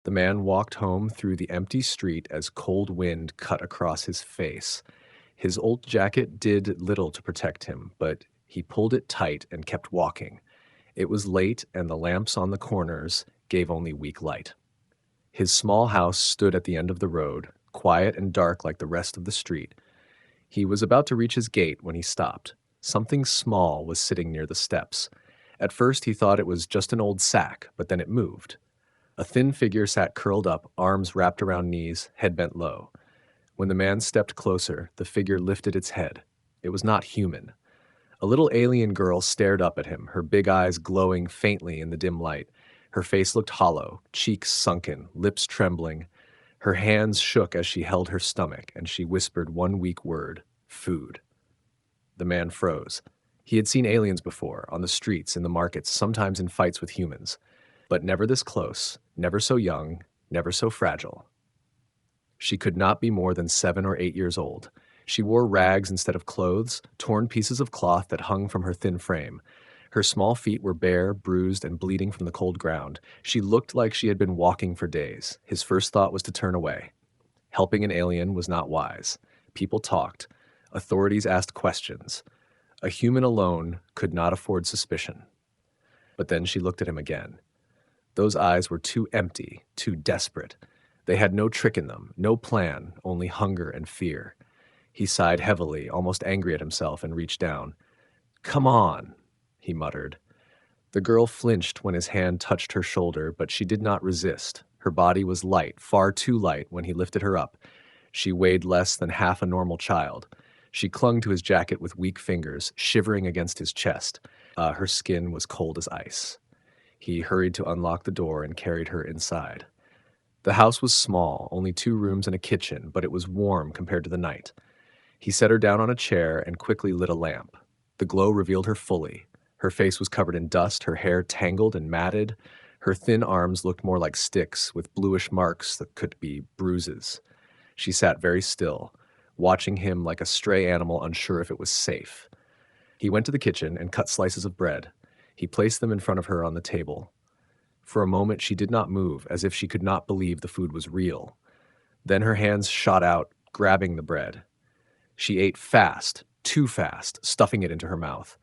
The man walked home through the empty street as cold wind cut across his face. His old jacket did little to protect him, but he pulled it tight and kept walking. It was late, and the lamps on the corners gave only weak light. His small house stood at the end of the road, quiet and dark like the rest of the street. He was about to reach his gate when he stopped. Something small was sitting near the steps. At first he thought it was just an old sack, but then it moved. A thin figure sat curled up, arms wrapped around knees, head bent low. When the man stepped closer, the figure lifted its head. It was not human. A little alien girl stared up at him, her big eyes glowing faintly in the dim light. Her face looked hollow, cheeks sunken, lips trembling. Her hands shook as she held her stomach, and she whispered one weak word: food. The man froze. He had seen aliens before, on the streets, in the markets, sometimes in fights with humans. But never this close, never so young, never so fragile. She could not be more than 7 or 8 years old. She wore rags instead of clothes, torn pieces of cloth that hung from her thin frame. Her small feet were bare, bruised, and bleeding from the cold ground. She looked like she had been walking for days. His first thought was to turn away. Helping an alien was not wise. People talked. Authorities asked questions. A human alone could not afford suspicion. But then she looked at him again. Those eyes were too empty, too desperate. They had no trick in them, no plan, only hunger and fear. He sighed heavily, almost angry at himself, and reached down. "Come on," he muttered. The girl flinched when his hand touched her shoulder, but she did not resist. Her body was light, far too light when he lifted her up. She weighed less than half a normal child. She clung to his jacket with weak fingers, shivering against his chest. Her skin was cold as ice. He hurried to unlock the door and carried her inside. The house was small, only 2 rooms and a kitchen, but it was warm compared to the night. He set her down on a chair and quickly lit a lamp. The glow revealed her fully. Her face was covered in dust, her hair tangled and matted. Her thin arms looked more like sticks, with bluish marks that could be bruises. She sat very still, watching him like a stray animal unsure if it was safe. He went to the kitchen and cut slices of bread. He placed them in front of her on the table. For a moment she did not move, as if she could not believe the food was real. Then her hands shot out, grabbing the bread. She ate fast, too fast, stuffing it into her mouth.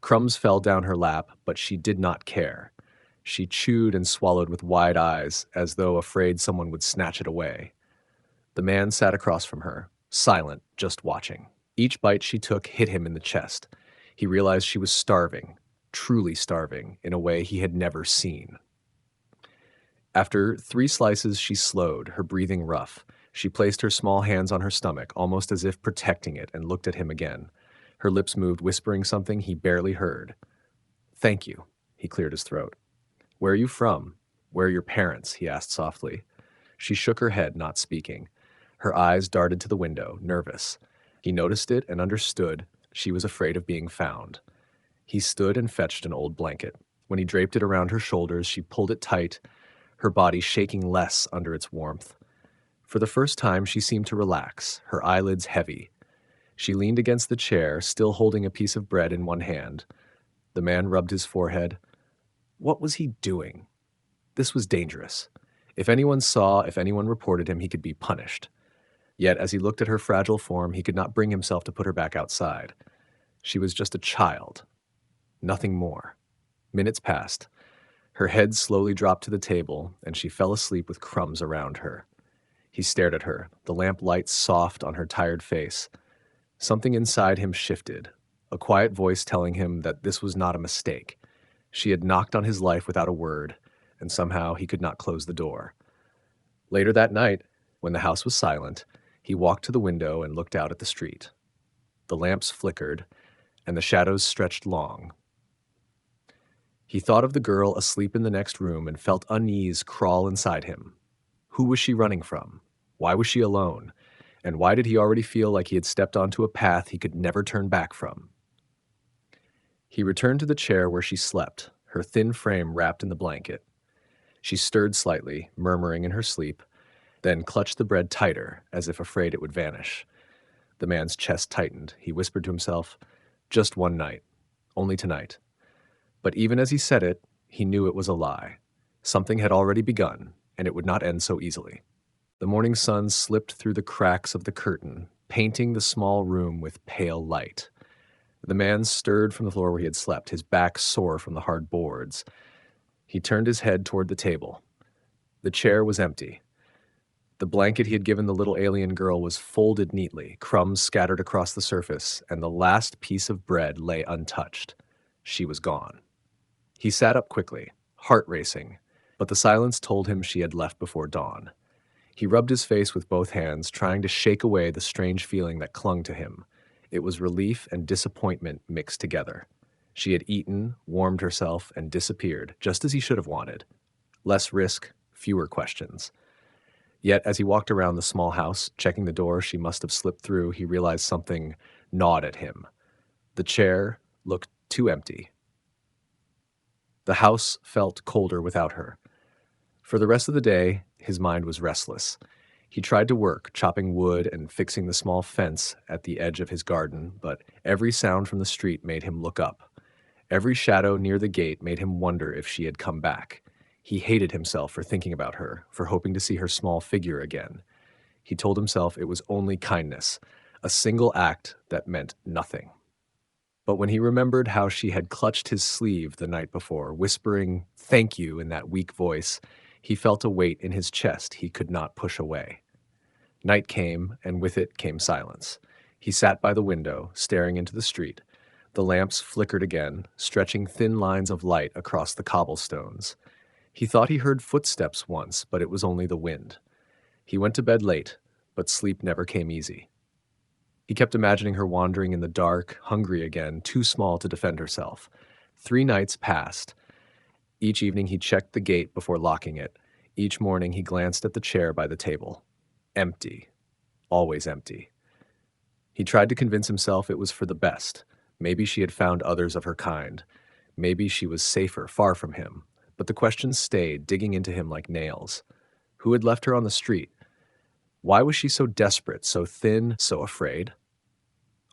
Crumbs fell down her lap, but she did not care. She chewed and swallowed with wide eyes, as though afraid someone would snatch it away. The man sat across from her, silent, just watching. Each bite she took hit him in the chest. He realized she was starving, truly starving, in a way he had never seen. After 3 slices, she slowed, her breathing rough. She placed her small hands on her stomach, almost as if protecting it, and looked at him again. Her lips moved, whispering something he barely heard. "Thank you," he cleared his throat. "Where are you from? Where are your parents?" he asked softly. She shook her head, not speaking. Her eyes darted to the window, nervous. He noticed it and understood. She was afraid of being found. He stood and fetched an old blanket. When he draped it around her shoulders, she pulled it tight, her body shaking less under its warmth. For the first time, she seemed to relax, her eyelids heavy. She leaned against the chair, still holding a piece of bread in one hand. The man rubbed his forehead. What was he doing? This was dangerous. If anyone saw, if anyone reported him, he could be punished. Yet, as he looked at her fragile form, he could not bring himself to put her back outside. She was just a child. Nothing more. Minutes passed. Her head slowly dropped to the table, and she fell asleep with crumbs around her. He stared at her, the lamp light soft on her tired face. Something inside him shifted, a quiet voice telling him that this was not a mistake. She had knocked on his life without a word, and somehow he could not close the door. Later that night, when the house was silent, he walked to the window and looked out at the street. The lamps flickered, and the shadows stretched long. He thought of the girl asleep in the next room and felt unease crawl inside him. Who was she running from? Why was she alone? And why did he already feel like he had stepped onto a path he could never turn back from? He returned to the chair where she slept, her thin frame wrapped in the blanket. She stirred slightly, murmuring in her sleep, then clutched the bread tighter, as if afraid it would vanish. The man's chest tightened. He whispered to himself, "Just one night. Only tonight." But even as he said it, he knew it was a lie. Something had already begun, and it would not end so easily. The morning sun slipped through the cracks of the curtain, painting the small room with pale light. The man stirred from the floor where he had slept, his back sore from the hard boards. He turned his head toward the table. The chair was empty. The blanket he had given the little alien girl was folded neatly, crumbs scattered across the surface, and the last piece of bread lay untouched. She was gone. He sat up quickly, heart racing, but the silence told him she had left before dawn. He rubbed his face with both hands, trying to shake away the strange feeling that clung to him. It was relief and disappointment mixed together. She had eaten, warmed herself, and disappeared, just as he should have wanted. Less risk, fewer questions. Yet, as he walked around the small house, checking the door she must have slipped through, he realized something gnawed at him. The chair looked too empty. The house felt colder without her. For the rest of the day, his mind was restless. He tried to work, chopping wood and fixing the small fence at the edge of his garden, but every sound from the street made him look up. Every shadow near the gate made him wonder if she had come back. He hated himself for thinking about her, for hoping to see her small figure again. He told himself it was only kindness, a single act that meant nothing. But when he remembered how she had clutched his sleeve the night before, whispering "thank you" in that weak voice, he felt a weight in his chest he could not push away. Night came, and with it came silence. He sat by the window, staring into the street. The lamps flickered again, stretching thin lines of light across the cobblestones. He thought he heard footsteps once, but it was only the wind. He went to bed late, but sleep never came easy. He kept imagining her wandering in the dark, hungry again, too small to defend herself. 3 nights passed. Each evening he checked the gate before locking it. Each morning he glanced at the chair by the table. Empty. Always empty. He tried to convince himself it was for the best. Maybe she had found others of her kind. Maybe she was safer, far from him. But the questions stayed, digging into him like nails. Who had left her on the street? Why was she so desperate, so thin, so afraid?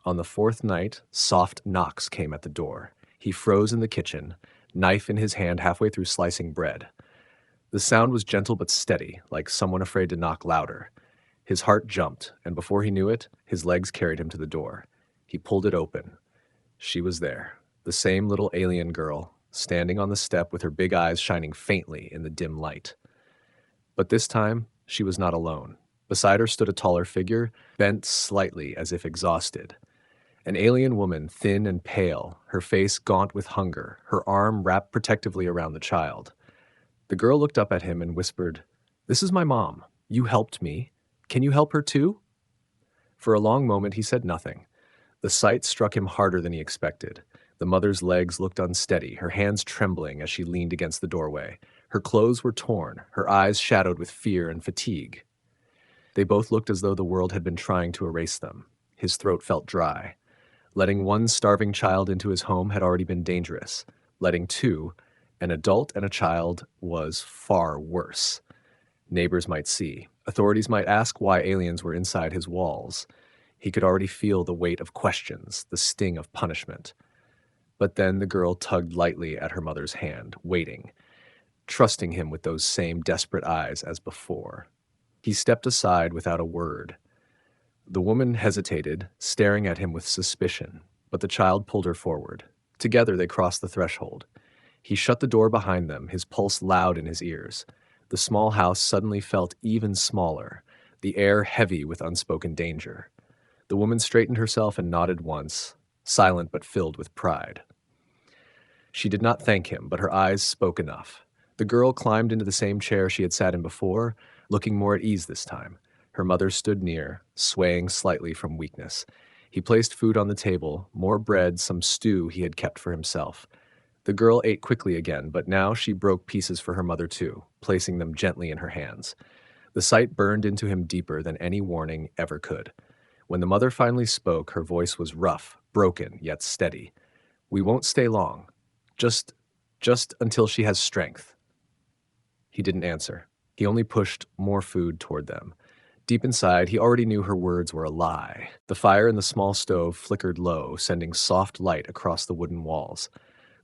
On the 4th night, soft knocks came at the door. He froze in the kitchen, knife in his hand halfway through slicing bread. The sound was gentle but steady, like someone afraid to knock louder. His heart jumped, and before he knew it, his legs carried him to the door. He pulled it open. She was there, the same little alien girl, standing on the step with her big eyes shining faintly in the dim light. But this time, she was not alone. Beside her stood a taller figure, bent slightly as if exhausted. An alien woman, thin and pale, her face gaunt with hunger, her arm wrapped protectively around the child. The girl looked up at him and whispered, "This is my mom. You helped me. Can you help her too?" For a long moment he said nothing. The sight struck him harder than he expected. The mother's legs looked unsteady, her hands trembling as she leaned against the doorway. Her clothes were torn, her eyes shadowed with fear and fatigue. They both looked as though the world had been trying to erase them. His throat felt dry. Letting one starving child into his home had already been dangerous. Letting 2, an adult and a child, was far worse. Neighbors might see. Authorities might ask why aliens were inside his walls. He could already feel the weight of questions, the sting of punishment. But then the girl tugged lightly at her mother's hand, waiting, trusting him with those same desperate eyes as before. He stepped aside without a word. The woman hesitated, staring at him with suspicion, but the child pulled her forward. Together they crossed the threshold. He shut the door behind them, his pulse loud in his ears. The small house suddenly felt even smaller, the air heavy with unspoken danger. The woman straightened herself and nodded once, silent but filled with pride. She did not thank him, but her eyes spoke enough. The girl climbed into the same chair she had sat in before, looking more at ease this time. Her mother stood near, swaying slightly from weakness. He placed food on the table, more bread, some stew he had kept for himself. The girl ate quickly again, but now she broke pieces for her mother too, placing them gently in her hands. The sight burned into him deeper than any warning ever could. When the mother finally spoke, her voice was rough, broken, yet steady. "We won't stay long. Just until she has strength." He didn't answer. He only pushed more food toward them. Deep inside, he already knew her words were a lie. The fire in the small stove flickered low, sending soft light across the wooden walls.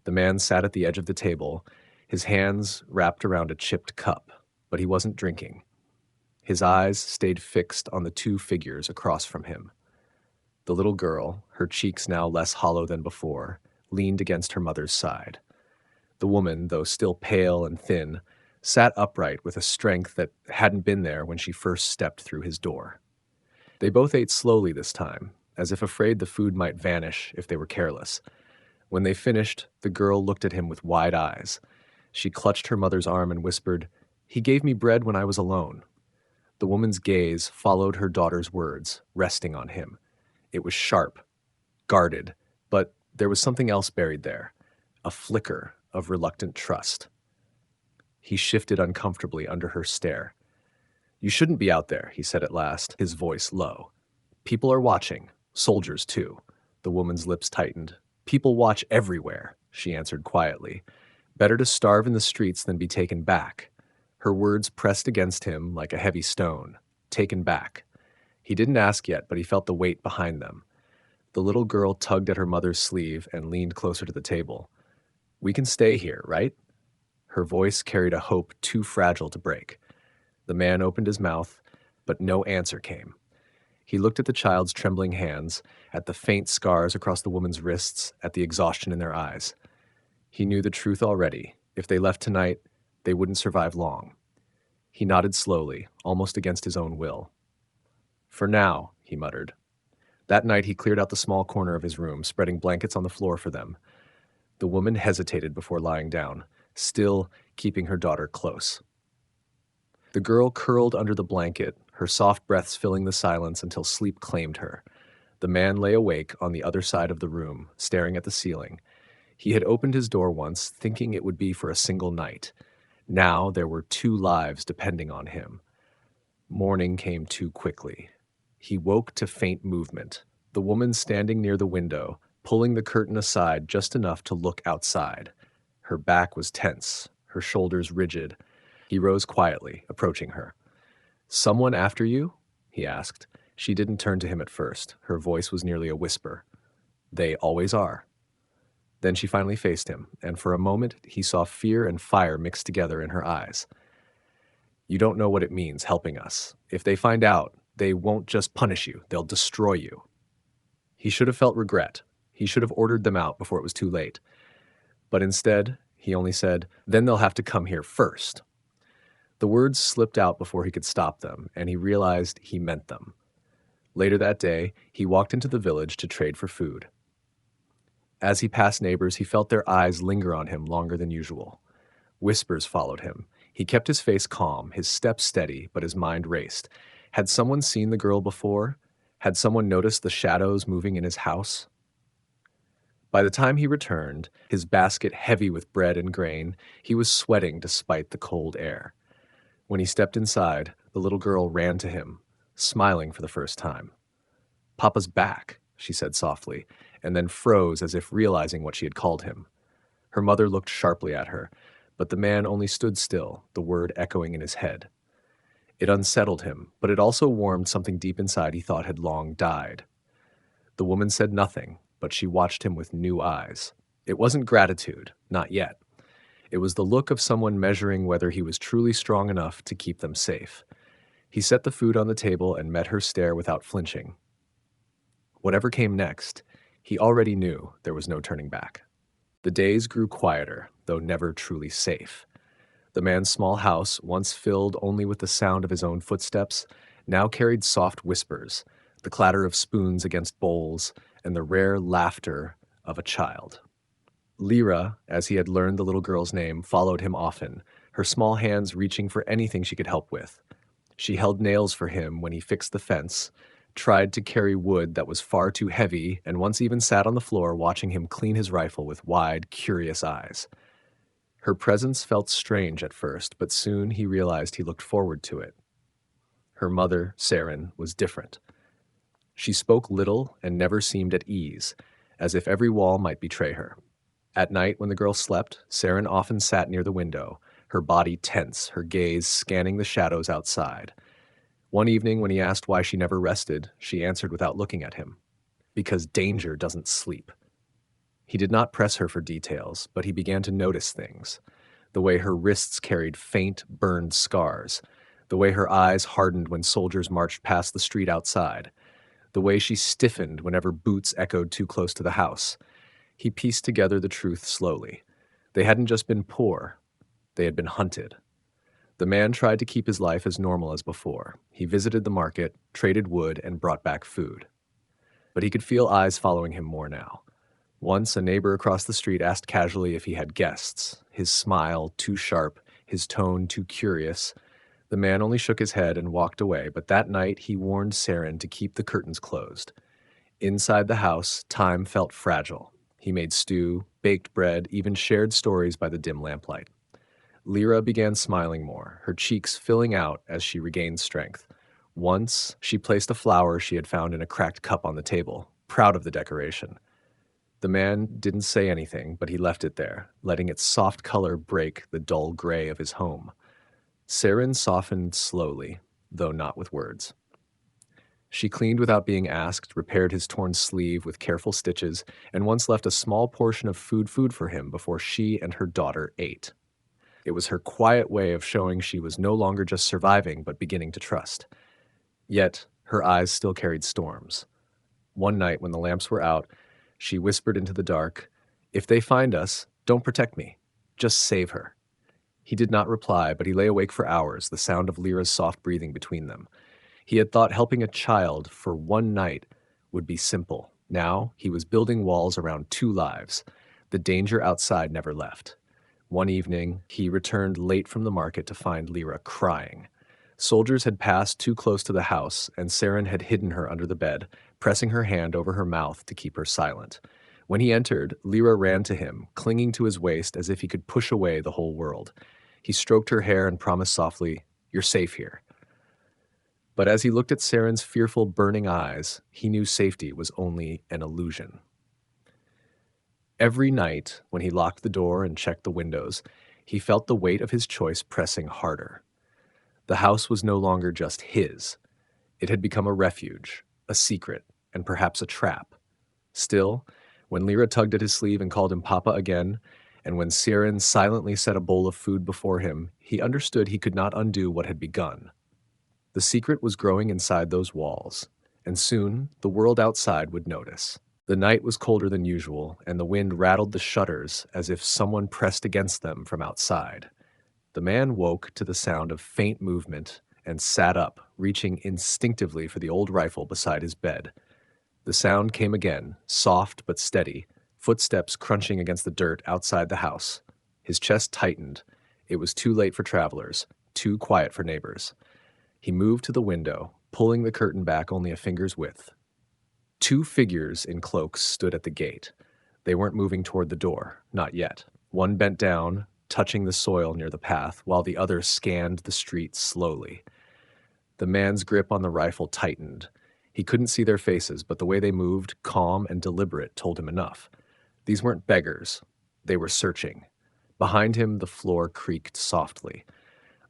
The man sat at the edge of the table, his hands wrapped around a chipped cup. but he wasn't drinking. His eyes stayed fixed on the two figures across from him. The little girl, her cheeks now less hollow than before, leaned against her mother's side. The woman, though still pale and thin, sat upright with a strength that hadn't been there when she first stepped through his door. They both ate slowly this time, as if afraid the food might vanish if they were careless. When they finished, the girl looked at him with wide eyes. She clutched her mother's arm and whispered, "He gave me bread when I was alone." The woman's gaze followed her daughter's words, resting on him. It was sharp, guarded, but there was something else buried there, a flicker of reluctant trust. He shifted uncomfortably under her stare. "You shouldn't be out there," he said at last, his voice low. "People are watching, soldiers too." The woman's lips tightened. "People watch everywhere," she answered quietly. "Better to starve in the streets than be taken back." Her words pressed against him like a heavy stone. Taken back. He didn't ask yet, but he felt the weight behind them. The little girl tugged at her mother's sleeve and leaned closer to the table. "We can stay here, right?" Her voice carried a hope too fragile to break. The man opened his mouth, but no answer came. He looked at the child's trembling hands, at the faint scars across the woman's wrists, at the exhaustion in their eyes. He knew the truth already. If they left tonight, they wouldn't survive long. He nodded slowly, almost against his own will. "For now," he muttered. That night he cleared out the small corner of his room, spreading blankets on the floor for them. The woman hesitated before lying down, still keeping her daughter close. The girl curled under the blanket, her soft breaths filling the silence until sleep claimed her. The man lay awake on the other side of the room, staring at the ceiling. He had opened his door once, thinking it would be for a single night. Now there were 2 lives depending on him. Morning came too quickly. He woke to faint movement, the woman standing near the window, pulling the curtain aside just enough to look outside. Her back was tense, her shoulders rigid. He rose quietly, approaching her. "Someone after you?" he asked. She didn't turn to him at first. Her voice was nearly a whisper. "They always are." Then she finally faced him, and for a moment he saw fear and fire mixed together in her eyes. "You don't know what it means helping us. If they find out, they won't just punish you, they'll destroy you." He should have felt regret. He should have ordered them out before it was too late. But instead, he only said, "Then they'll have to come here first." The words slipped out before he could stop them, and he realized he meant them. Later that day, he walked into the village to trade for food. As he passed neighbors, he felt their eyes linger on him longer than usual. Whispers followed him. He kept his face calm, his steps steady, but his mind raced. Had someone seen the girl before? Had someone noticed the shadows moving in his house? By the time he returned, his basket heavy with bread and grain, he was sweating despite the cold air. When he stepped inside, the little girl ran to him, smiling for the first time. "Papa's back," she said softly, and then froze as if realizing what she had called him. Her mother looked sharply at her, but the man only stood still, the word echoing in his head. It unsettled him, but it also warmed something deep inside he thought had long died. The woman said nothing, but she watched him with new eyes. It wasn't gratitude, not yet. It was the look of someone measuring whether he was truly strong enough to keep them safe. He set the food on the table and met her stare without flinching. Whatever came next, he already knew there was no turning back. The days grew quieter, though never truly safe. The man's small house, once filled only with the sound of his own footsteps, now carried soft whispers, the clatter of spoons against bowls, and the rare laughter of a child. Lyra, as he had learned the little girl's name, followed him often, her small hands reaching for anything she could help with. She held nails for him when he fixed the fence, tried to carry wood that was far too heavy, and once even sat on the floor watching him clean his rifle with wide, curious eyes. Her presence felt strange at first, but soon he realized he looked forward to it. Her mother, Saren, was different. She spoke little and never seemed at ease, as if every wall might betray her. At night, when the girl slept, Saren often sat near the window, her body tense, her gaze scanning the shadows outside. One evening, when he asked why she never rested, she answered without looking at him, "Because danger doesn't sleep." He did not press her for details, but he began to notice things. the way her wrists carried faint, burned scars, the way her eyes hardened when soldiers marched past the street outside, the way she stiffened whenever boots echoed too close to the house. He pieced together the truth slowly. They hadn't just been poor, they had been hunted. The man tried to keep his life as normal as before. He visited the market, traded wood, and brought back food. But he could feel eyes following him more now. Once, a neighbor across the street asked casually if he had guests, his smile too sharp, his tone too curious. The man only shook his head and walked away, but that night he warned Saren to keep the curtains closed. Inside the house, time felt fragile. He made stew, baked bread, even shared stories by the dim lamplight. Lyra began smiling more, her cheeks filling out as she regained strength. Once, she placed a flower she had found in a cracked cup on the table, proud of the decoration. The man didn't say anything, but he left it there, letting its soft color break the dull gray of his home. Saren softened slowly, though not with words. She cleaned without being asked, repaired his torn sleeve with careful stitches, and once left a small portion of food for him before she and her daughter ate. It was her quiet way of showing she was no longer just surviving, but beginning to trust. Yet, her eyes still carried storms. One night, when the lamps were out, she whispered into the dark, "If they find us, don't protect me. Just save her." He did not reply, but he lay awake for hours, the sound of Lyra's soft breathing between them. He had thought helping a child for one night would be simple. Now, he was building walls around two lives. The danger outside never left. One evening, he returned late from the market to find Lyra crying. Soldiers had passed too close to the house, and Saren had hidden her under the bed, pressing her hand over her mouth to keep her silent. When he entered, Lyra ran to him, clinging to his waist as if he could push away the whole world. He stroked her hair and promised softly, "You're safe here." But as he looked at Saren's fearful, burning eyes, he knew safety was only an illusion. Every night, when he locked the door and checked the windows, he felt the weight of his choice pressing harder. The house was no longer just his. It had become a refuge, a secret, and perhaps a trap. Still, when Lyra tugged at his sleeve and called him Papa again, and when Saren silently set a bowl of food before him, he understood he could not undo what had begun. The secret was growing inside those walls, and soon the world outside would notice. The night was colder than usual, and the wind rattled the shutters as if someone pressed against them from outside. The man woke to the sound of faint movement and sat up, reaching instinctively for the old rifle beside his bed. The sound came again, soft but steady, footsteps crunching against the dirt outside the house. His chest tightened. It was too late for travelers, too quiet for neighbors. He moved to the window, pulling the curtain back only a finger's width. Two figures in cloaks stood at the gate. They weren't moving toward the door, not yet. One bent down, touching the soil near the path, while the other scanned the street slowly. The man's grip on the rifle tightened. He couldn't see their faces, but the way they moved, calm and deliberate, told him enough. These weren't beggars. They were searching. Behind him, the floor creaked softly.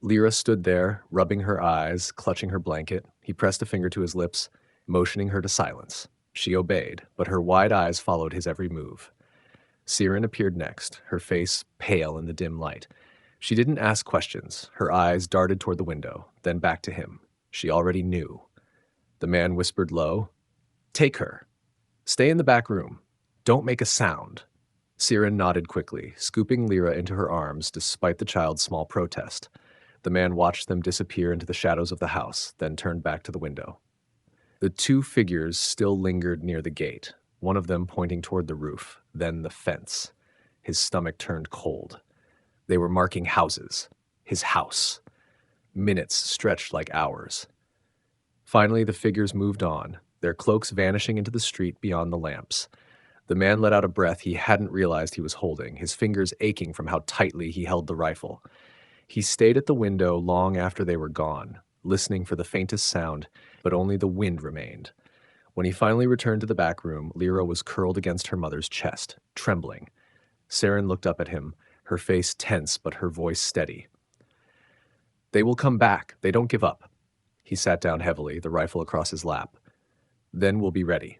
Lyra stood there, rubbing her eyes, clutching her blanket. He pressed a finger to his lips, motioning her to silence. She obeyed, but her wide eyes followed his every move. Saren appeared next, her face pale in the dim light. She didn't ask questions. Her eyes darted toward the window, then back to him. She already knew. The man whispered low, "Take her. Stay in the back room. Don't make a sound." Saren nodded quickly, scooping Lyra into her arms despite the child's small protest. The man watched them disappear into the shadows of the house, then turned back to the window. The two figures still lingered near the gate, one of them pointing toward the roof, then the fence. His stomach turned cold. They were marking houses. His house. Minutes stretched like hours. Finally, the figures moved on, their cloaks vanishing into the street beyond the lamps. The man let out a breath he hadn't realized he was holding, his fingers aching from how tightly he held the rifle. He stayed at the window long after they were gone, listening for the faintest sound, but only the wind remained. When he finally returned to the back room, Lyra was curled against her mother's chest, trembling. Saren looked up at him, her face tense but her voice steady. "They will come back. They don't give up." He sat down heavily, the rifle across his lap. "Then we'll be ready."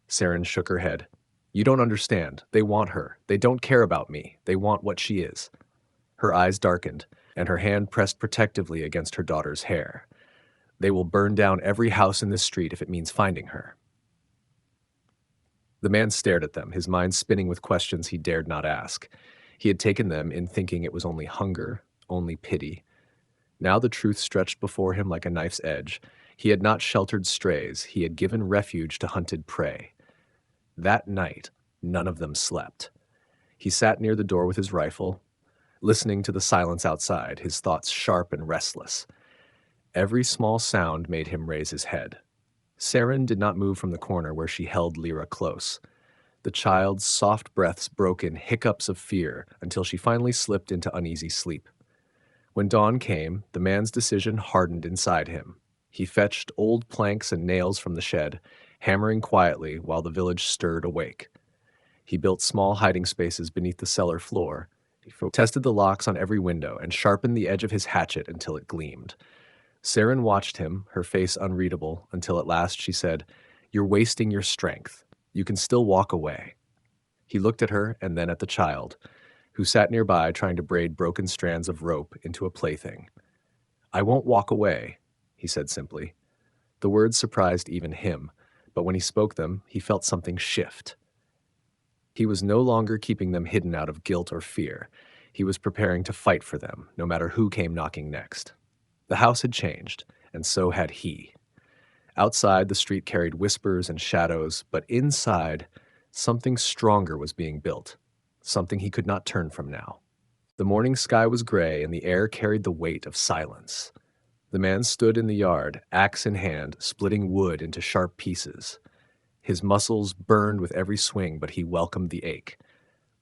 Saren shook her head. "You don't understand. They want her. They don't care about me. They want what she is." Her eyes darkened, and her hand pressed protectively against her daughter's hair. They will burn down every house in this street if it means finding her. The man stared at them, his mind spinning with questions he dared not ask. He had taken them in thinking it was only hunger, only pity. Now the truth stretched before him like a knife's edge. He had not sheltered strays, he had given refuge to hunted prey. That night, none of them slept. He sat near the door with his rifle, listening to the silence outside, his thoughts sharp and restless. Every small sound made him raise his head. Saren did not move from the corner where she held Lyra close. The child's soft breaths broke in hiccups of fear until she finally slipped into uneasy sleep. When dawn came, the man's decision hardened inside him. He fetched old planks and nails from the shed, hammering quietly while the village stirred awake. He built small hiding spaces beneath the cellar floor. He tested the locks on every window and sharpened the edge of his hatchet until it gleamed. Saren watched him, her face unreadable, until at last she said, "You're wasting your strength. You can still walk away." He looked at her and then at the child, who sat nearby trying to braid broken strands of rope into a plaything. "I won't walk away," he said simply. The words surprised even him, but when he spoke them, he felt something shift. He was no longer keeping them hidden out of guilt or fear. He was preparing to fight for them, no matter who came knocking next. The house had changed, and so had he. Outside, the street carried whispers and shadows, but inside, something stronger was being built, something he could not turn from now. The morning sky was gray, and the air carried the weight of silence. The man stood in the yard, axe in hand, splitting wood into sharp pieces. His muscles burned with every swing, but he welcomed the ache.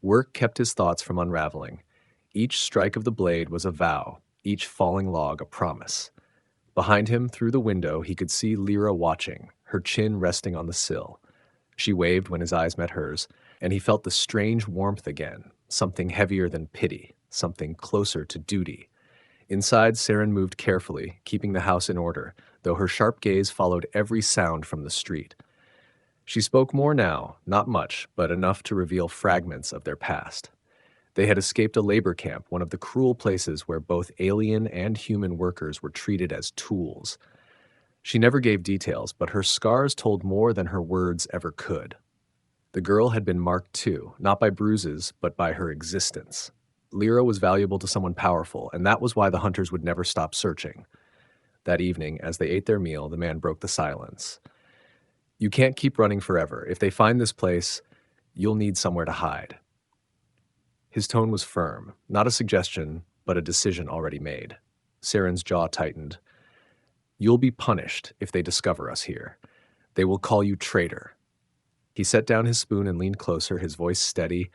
Work kept his thoughts from unraveling. Each strike of the blade was a vow, each falling log a promise. Behind him, through the window, he could see Lyra watching, her chin resting on the sill. She waved when his eyes met hers, and he felt the strange warmth again, something heavier than pity, something closer to duty. Inside, Saren moved carefully, keeping the house in order, though her sharp gaze followed every sound from the street. She spoke more now, not much, but enough to reveal fragments of their past. They had escaped a labor camp, one of the cruel places where both alien and human workers were treated as tools. She never gave details, but her scars told more than her words ever could. The girl had been marked too, not by bruises, but by her existence. Lyra was valuable to someone powerful, and that was why the hunters would never stop searching. That evening, as they ate their meal, the man broke the silence. "You can't keep running forever. If they find this place, you'll need somewhere to hide." His tone was firm, not a suggestion, but a decision already made. Saren's jaw tightened. "You'll be punished if they discover us here. They will call you traitor." He set down his spoon and leaned closer, his voice steady.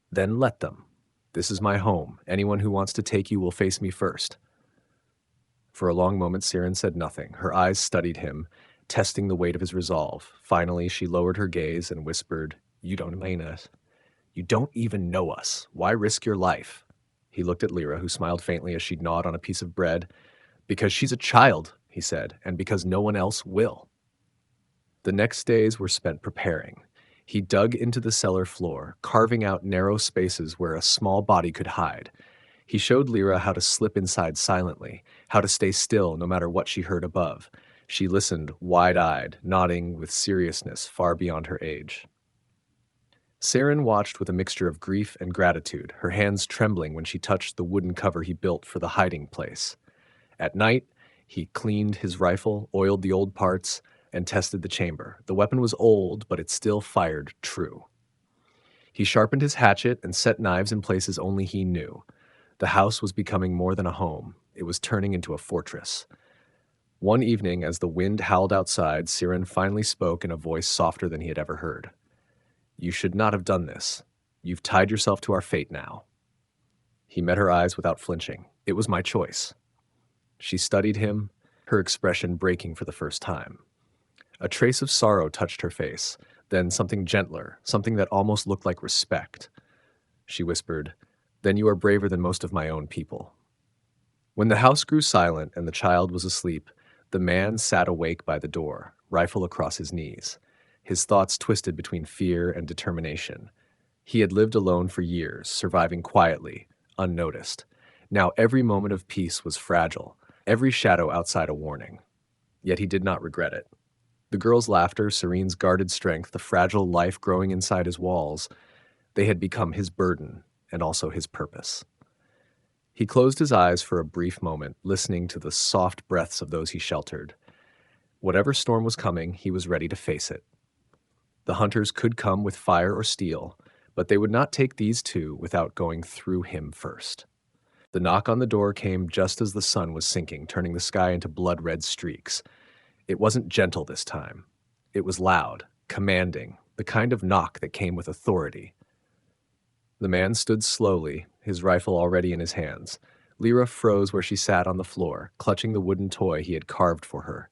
"Then let them. This is my home. Anyone who wants to take you will face me first." For a long moment, Saren said nothing. Her eyes studied him, testing the weight of his resolve. Finally, she lowered her gaze and whispered, "You don't mean us. You don't even know us. Why risk your life?" He looked at Lyra, who smiled faintly as she gnawed on a piece of bread. "Because she's a child," he said, "and because no one else will." The next days were spent preparing. He dug into the cellar floor, carving out narrow spaces where a small body could hide. He showed Lyra how to slip inside silently, how to stay still no matter what she heard above. She listened, wide-eyed, nodding with seriousness far beyond her age. Saren watched with a mixture of grief and gratitude, her hands trembling when she touched the wooden cover he built for the hiding place. At night, he cleaned his rifle, oiled the old parts, and tested the chamber. The weapon was old, but it still fired true. He sharpened his hatchet and set knives in places only he knew. The house was becoming more than a home. It was turning into a fortress. One evening, as the wind howled outside, Saren finally spoke in a voice softer than he had ever heard. "You should not have done this. You've tied yourself to our fate now." He met her eyes without flinching. "It was my choice." She studied him, her expression breaking for the first time. A trace of sorrow touched her face, then something gentler, something that almost looked like respect. She whispered, "Then you are braver than most of my own people." When the house grew silent and the child was asleep, the man sat awake by the door, rifle across his knees. His thoughts twisted between fear and determination. He had lived alone for years, surviving quietly, unnoticed. Now every moment of peace was fragile, every shadow outside a warning. Yet he did not regret it. The girl's laughter, Serene's guarded strength, the fragile life growing inside his walls, they had become his burden and also his purpose. He closed his eyes for a brief moment, listening to the soft breaths of those he sheltered. Whatever storm was coming, he was ready to face it. The hunters could come with fire or steel, but they would not take these two without going through him first. The knock on the door came just as the sun was sinking, turning the sky into blood-red streaks. It wasn't gentle this time. It was loud, commanding, the kind of knock that came with authority. The man stood slowly, his rifle already in his hands. Lyra froze where she sat on the floor, clutching the wooden toy he had carved for her.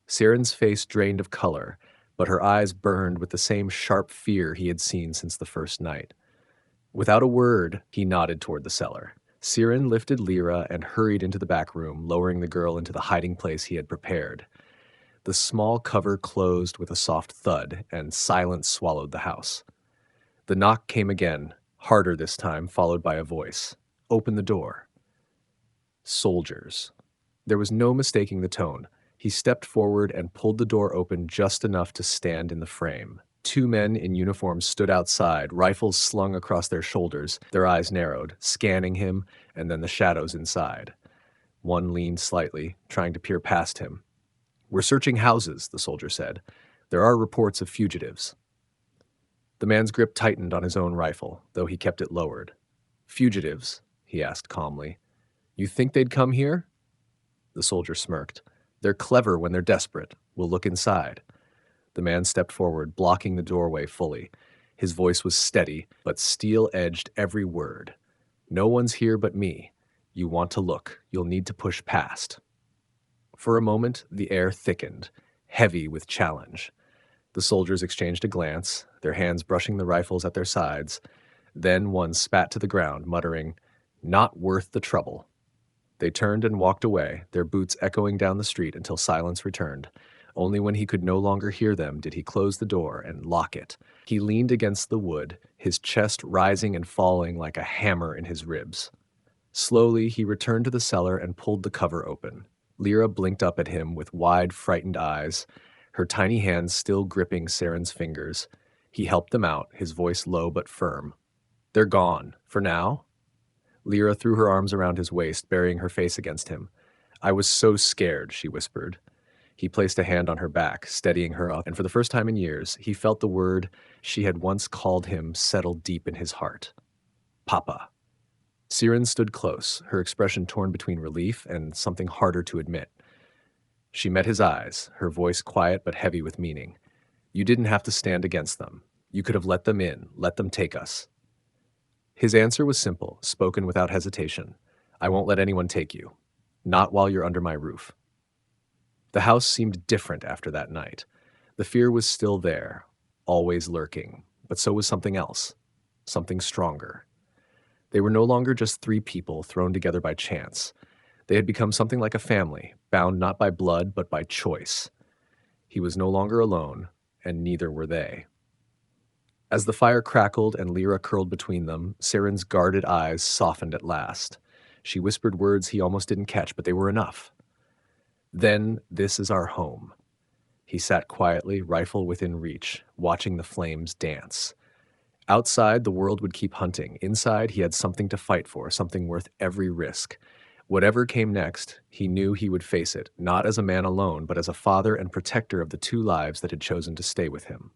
Siren's face drained of color, but her eyes burned with the same sharp fear he had seen since the first night. Without a word, he nodded toward the cellar. Siren lifted Lyra and hurried into the back room, lowering the girl into the hiding place he had prepared. The small cover closed with a soft thud, and silence swallowed the house. The knock came again, harder this time, followed by a voice. "Open the door." Soldiers. There was no mistaking the tone. He stepped forward and pulled the door open just enough to stand in the frame. Two men in uniform stood outside, rifles slung across their shoulders, their eyes narrowed, scanning him and then the shadows inside. One leaned slightly, trying to peer past him. "We're searching houses," the soldier said. "There are reports of fugitives." The man's grip tightened on his own rifle, though he kept it lowered. "Fugitives?" he asked calmly. "You think they'd come here?" The soldier smirked. "They're clever when they're desperate. We'll look inside." The man stepped forward, blocking the doorway fully. His voice was steady, but steel-edged every word. "No one's here but me. You want to look. You'll need to push past." For a moment, the air thickened, heavy with challenge. The soldiers exchanged a glance, their hands brushing the rifles at their sides. Then one spat to the ground, muttering, "Not worth the trouble." They turned and walked away, their boots echoing down the street until silence returned. Only when he could no longer hear them did he close the door and lock it. He leaned against the wood, his chest rising and falling like a hammer in his ribs. Slowly, he returned to the cellar and pulled the cover open. Lyra blinked up at him with wide, frightened eyes, her tiny hands still gripping Siren's fingers. He helped them out, his voice low but firm. "They're gone. For now?" Lyra threw her arms around his waist, burying her face against him. "I was so scared," she whispered. He placed a hand on her back, steadying her up, and for the first time in years, he felt the word she had once called him settle deep in his heart. "Papa." Siren stood close, her expression torn between relief and something harder to admit. She met his eyes, her voice quiet but heavy with meaning. "You didn't have to stand against them. You could have let them in, let them take us." His answer was simple, spoken without hesitation. "I won't let anyone take you. Not while you're under my roof." The house seemed different after that night. The fear was still there, always lurking, but so was something else, something stronger. They were no longer just three people thrown together by chance. They had become something like a family, bound not by blood but by choice. He was no longer alone, and neither were they. As the fire crackled and Lyra curled between them, Siren's guarded eyes softened at last. She whispered words he almost didn't catch, but they were enough. "Then this is our home." He sat quietly, rifle within reach, watching the flames dance. Outside, the world would keep hunting. Inside, he had something to fight for, something worth every risk. Whatever came next, he knew he would face it, not as a man alone, but as a father and protector of the two lives that had chosen to stay with him.